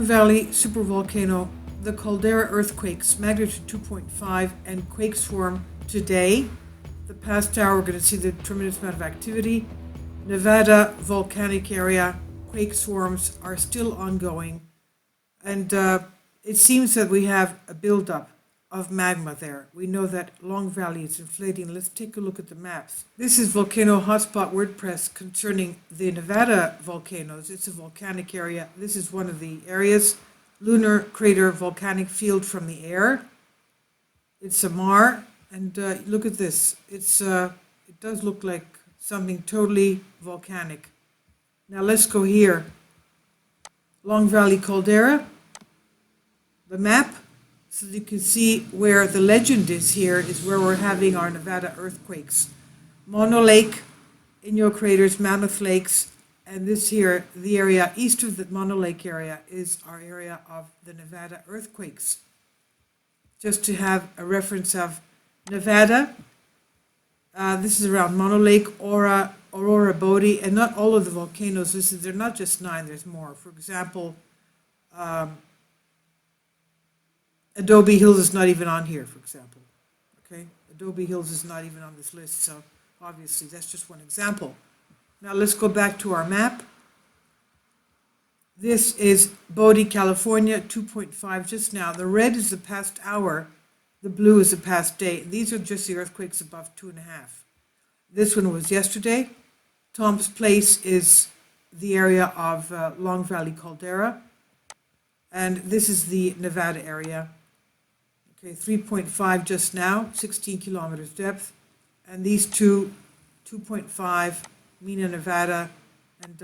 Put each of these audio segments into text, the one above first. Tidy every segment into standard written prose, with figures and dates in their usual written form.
Long Valley supervolcano, the Caldera earthquakes, magnitude 2.5, and quake swarm today. The past hour, we're going to see the tremendous amount of activity. Nevada volcanic area, quake swarms are still ongoing. And it seems that we have a buildup of magma there. We know that Long Valley is inflating. Let's take a look at the maps. This is Volcano Hotspot WordPress concerning the Nevada volcanoes. It's a volcanic area. This is one of the areas. Lunar crater volcanic field from the air. It's a mar. And look at this. It does look like something totally volcanic. Now let's go here. Long Valley Caldera. The map, so you can see where the legend is here, is where we're having our Nevada earthquakes. Mono Lake, Inyo craters, Mammoth Lakes, and this here, the area east of the Mono Lake area, is our area of the Nevada earthquakes. Just to have a reference of Nevada, this is around Mono Lake, Aurora Bodie, and not all of the volcanoes. They're not just 9, there's more. For example, Adobe Hills is not even on here, for example. Okay, Adobe Hills is not even on this list, so obviously that's just one example. Now let's go back to our map. This is Bodie, California, 2.5 just now. The red is the past hour, the blue is the past day. These are just the earthquakes above 2.5. This one was yesterday. Tom's Place is the area of Long Valley Caldera, and this is the Nevada area. Okay, 3.5 just now, 16 kilometers depth, and these two, 2.5, Mena, Nevada, and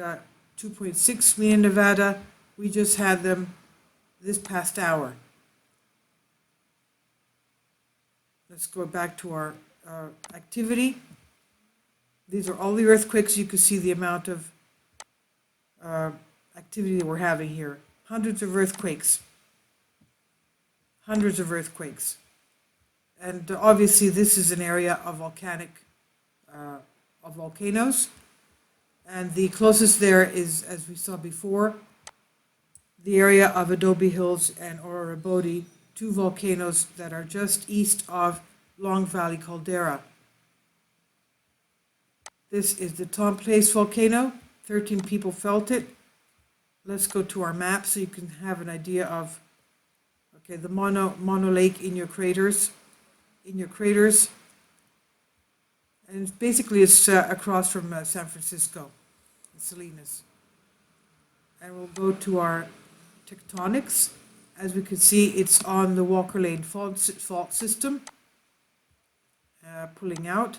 2.6, Mena, Nevada, we just had them this past hour. Let's go back to our activity. These are all the earthquakes. You can see the amount of activity that we're having here. Hundreds of earthquakes. Hundreds of earthquakes. And obviously this is an area of volcanoes. And the closest there is, as we saw before, the area of Adobe Hills and Aurora Bodie, 2 volcanoes that are just east of Long Valley Caldera. This is the Tom Place volcano. 13 people felt it. Let's go to our map so you can have an idea of, okay, the Mono Lake in your craters. And basically it's across from San Francisco, Salinas. And we'll go to our tectonics. As we can see, it's on the Walker Lane fault system, pulling out.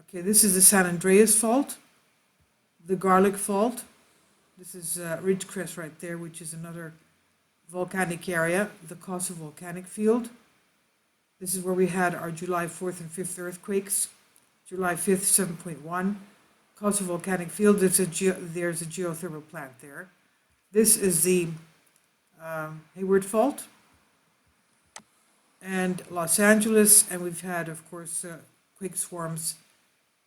Okay, this is the San Andreas fault, the Garlic fault. This is Ridgecrest right there, which is another volcanic area, the Kosovo volcanic field. This is where we had our July 4th and 5th earthquakes. July 5th, 7.1. Kosovo volcanic field, there's a geothermal plant there. This is the Hayward fault. And Los Angeles, and we've had, of course, quake swarms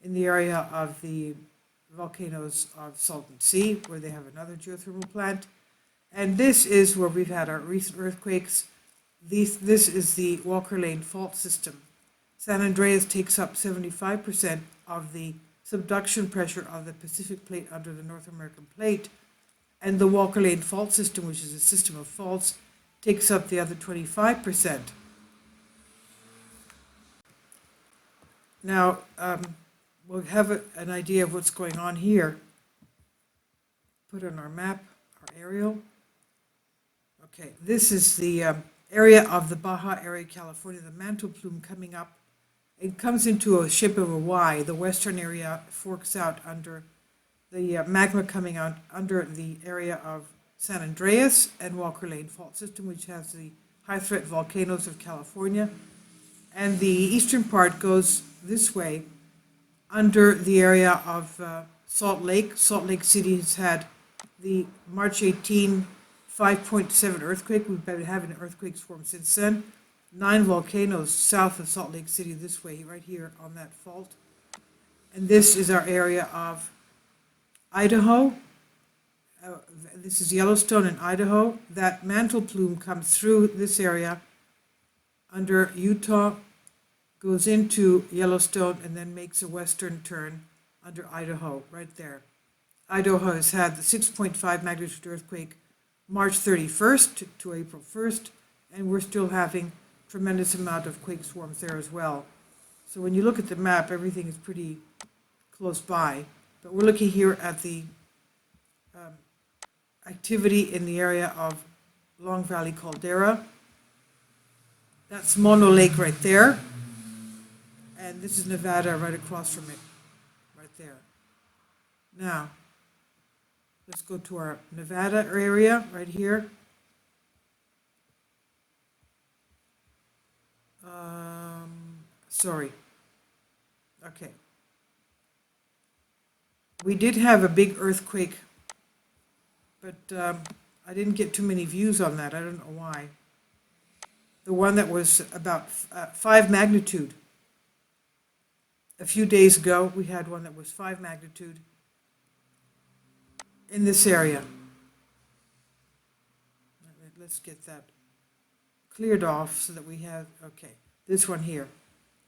in the area of the volcanoes of Salton Sea, where they have another geothermal plant. And this is where we've had our recent earthquakes. This is the Walker Lane fault system. San Andreas takes up 75% of the subduction pressure of the Pacific plate under the North American plate. And the Walker Lane fault system, which is a system of faults, takes up the other 25%. Now, we'll have an idea of what's going on here. Put on our map, our aerial. Okay, this is the area of the Baja area, California, the mantle plume coming up. It comes into a shape of a Y. The western area forks out under the magma coming out under the area of San Andreas and Walker Lane fault system, which has the high threat volcanoes of California. And the eastern part goes this way under the area of Salt Lake. Salt Lake City has had the March 18 5.7 earthquake. We've been having earthquakes form since then. 9 volcanoes south of Salt Lake City this way, right here on that fault. And this is our area of Idaho, this is Yellowstone in Idaho. That mantle plume comes through this area under Utah, goes into Yellowstone, and then makes a western turn under Idaho, right there. Idaho has had the 6.5 magnitude earthquake March 31st to April 1st, and we're still having tremendous amount of quake swarms there as well. So when you look at the map, everything is pretty close by. But we're looking here at the activity in the area of Long Valley Caldera. That's Mono Lake right there. And this is Nevada right across from it, right there. Now, let's go to our Nevada area right here. Sorry. Okay. We did have a big earthquake, but I didn't get too many views on that. I don't know why. The one that was about 5 magnitude. A few days ago, we had one that was 5 magnitude in this area. Let's get that cleared off so that we have, okay, this one here.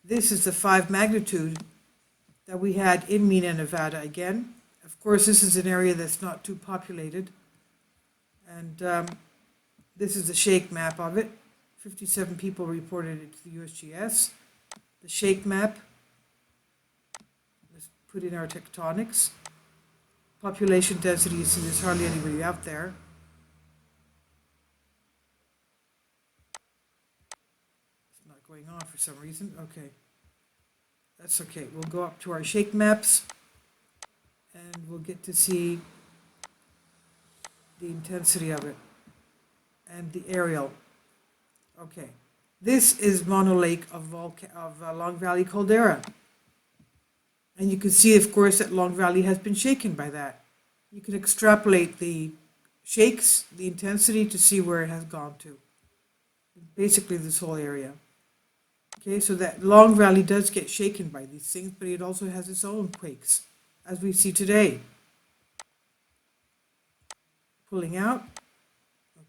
This is the 5 magnitude that we had in Mena, Nevada again. Of course, this is an area that's not too populated. And this is the shake map of it. 57 people reported it to the USGS. The shake map. Let's put in our tectonics. Population density, you see there's hardly anybody out there. It's not going on for some reason. Okay. That's okay. We'll go up to our shake maps and we'll get to see the intensity of it and the aerial. Okay. This is Mono Lake of Long Valley Caldera. And you can see, of course, that Long Valley has been shaken by that. You can extrapolate the shakes, the intensity, to see where it has gone to. Basically, this whole area. Okay, so that Long Valley does get shaken by these things, but it also has its own quakes, as we see today. Pulling out.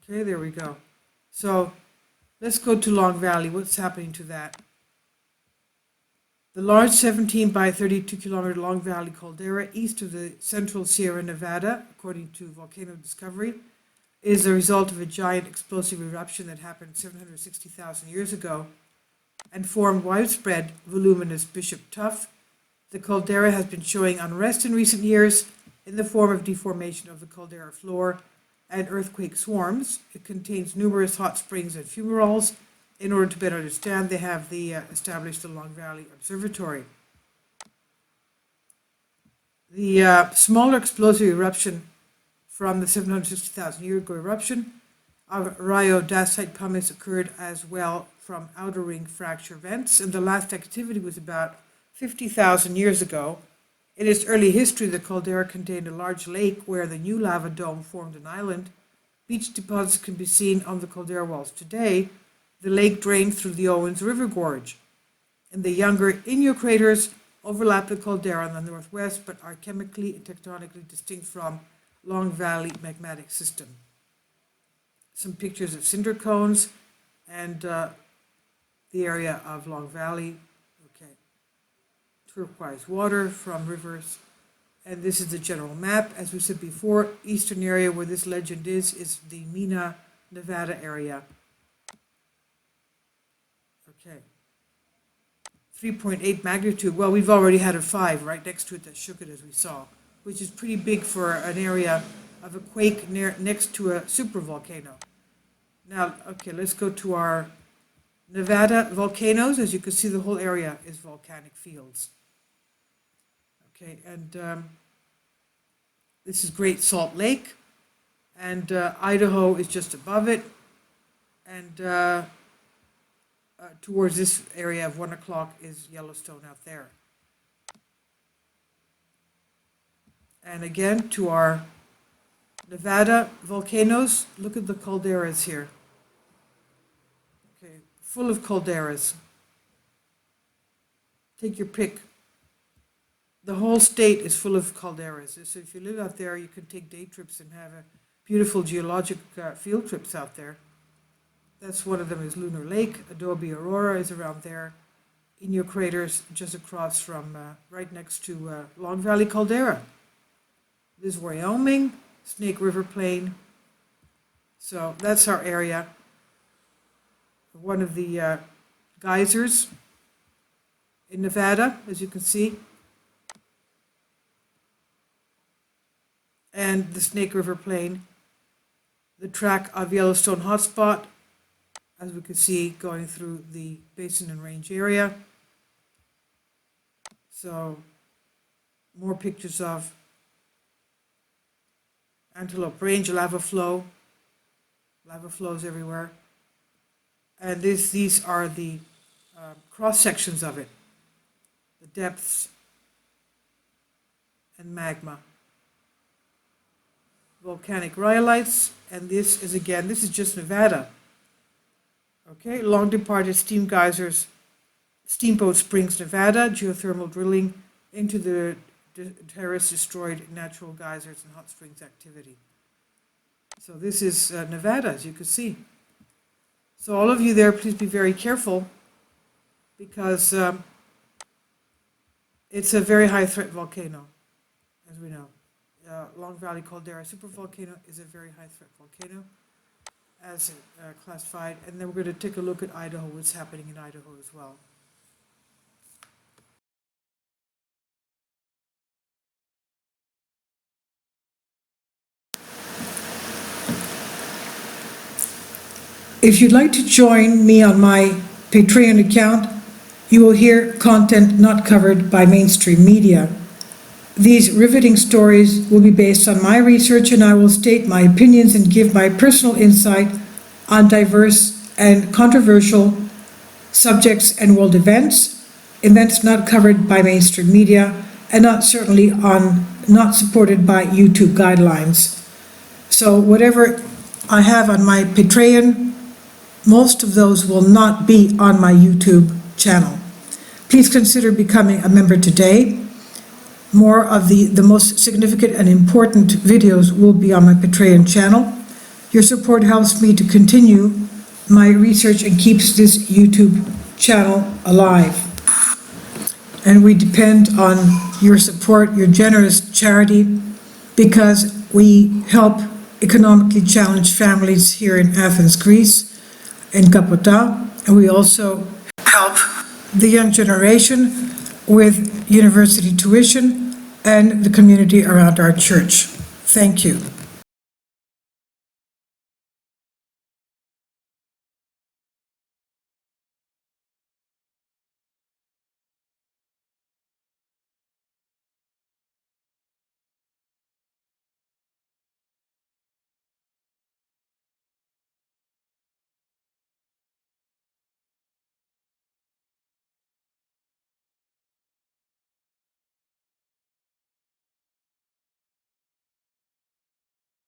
Okay, there we go. So let's go to Long Valley. What's happening to that? The large 17 by 32 kilometer Long Valley Caldera east of the central Sierra Nevada, according to Volcano Discovery, is the result of a giant explosive eruption that happened 760,000 years ago and formed widespread voluminous Bishop Tuff. The caldera has been showing unrest in recent years in the form of deformation of the caldera floor and earthquake swarms. It contains numerous hot springs and fumaroles. In order to better understand, they have established the Long Valley Observatory. The smaller explosive eruption from the 760,000 year ago eruption of rhyodacite pumice occurred as well from outer ring fracture vents, and the last activity was about 50,000 years ago. In its early history, the caldera contained a large lake where the new lava dome formed an island. Beach deposits can be seen on the caldera walls today. The lake drained through the Owens River Gorge, and the younger Inyo craters overlap the caldera on the northwest, but are chemically and tectonically distinct from Long Valley magmatic system. Some pictures of cinder cones and the area of Long Valley. Okay, turquoise water from rivers, and this is the general map. As we said before, eastern area where this legend is the Mena, Nevada area. Okay. 3.8 magnitude. Well, we've already had a 5 right next to it that shook it, as we saw, which is pretty big for an area of a quake next to a supervolcano. Now, okay, let's go to our Nevada volcanoes. As you can see, the whole area is volcanic fields. Okay, and this is Great Salt Lake, and Idaho is just above it, and towards this area of 1 o'clock is Yellowstone out there. And again, to our Nevada volcanoes, look at the calderas here. Okay, full of calderas. Take your pick. the whole state is full of calderas. So if you live out there, you can take day trips and have a beautiful geologic field trips out there. That's one of them is Lunar Lake. Adobe Aurora is around there. Inyo Craters just across from, right next to Long Valley Caldera. This is Wyoming, Snake River Plain. So that's our area. One of the geysers in Nevada, as you can see. And the Snake River Plain. The track of Yellowstone Hotspot, as we can see, going through the Basin and Range area. So, more pictures of Antelope Range, lava flows everywhere. And these are the cross sections of it, the depths and magma. Volcanic rhyolites, and this is just Nevada. Okay, long departed steam geysers, Steamboat Springs, Nevada, geothermal drilling into the terrace destroyed natural geysers and hot springs activity. So this is Nevada, as you can see. So all of you there, please be very careful, because it's a very high threat volcano, as we know. Long Valley Caldera supervolcano is a very high threat volcano, as classified. And then we're going to take a look at Idaho, what's happening in Idaho as well. If you'd like to join me on my Patreon account, you will hear content not covered by mainstream media. These riveting stories will be based on my research, and I will state my opinions and give my personal insight on diverse and controversial subjects and world events not covered by mainstream media, and not supported by YouTube guidelines. So whatever I have on my Patreon, most of those will not be on my YouTube channel. Please consider becoming a member today. More of the most significant and important videos will be on my Patreon channel. Your support helps me to continue my research and keeps this YouTube channel alive. And we depend on your support, your generous charity, because we help economically challenged families here in Athens, Greece, in Kapota, and we also help the young generation with university tuition and the community around our church. Thank you.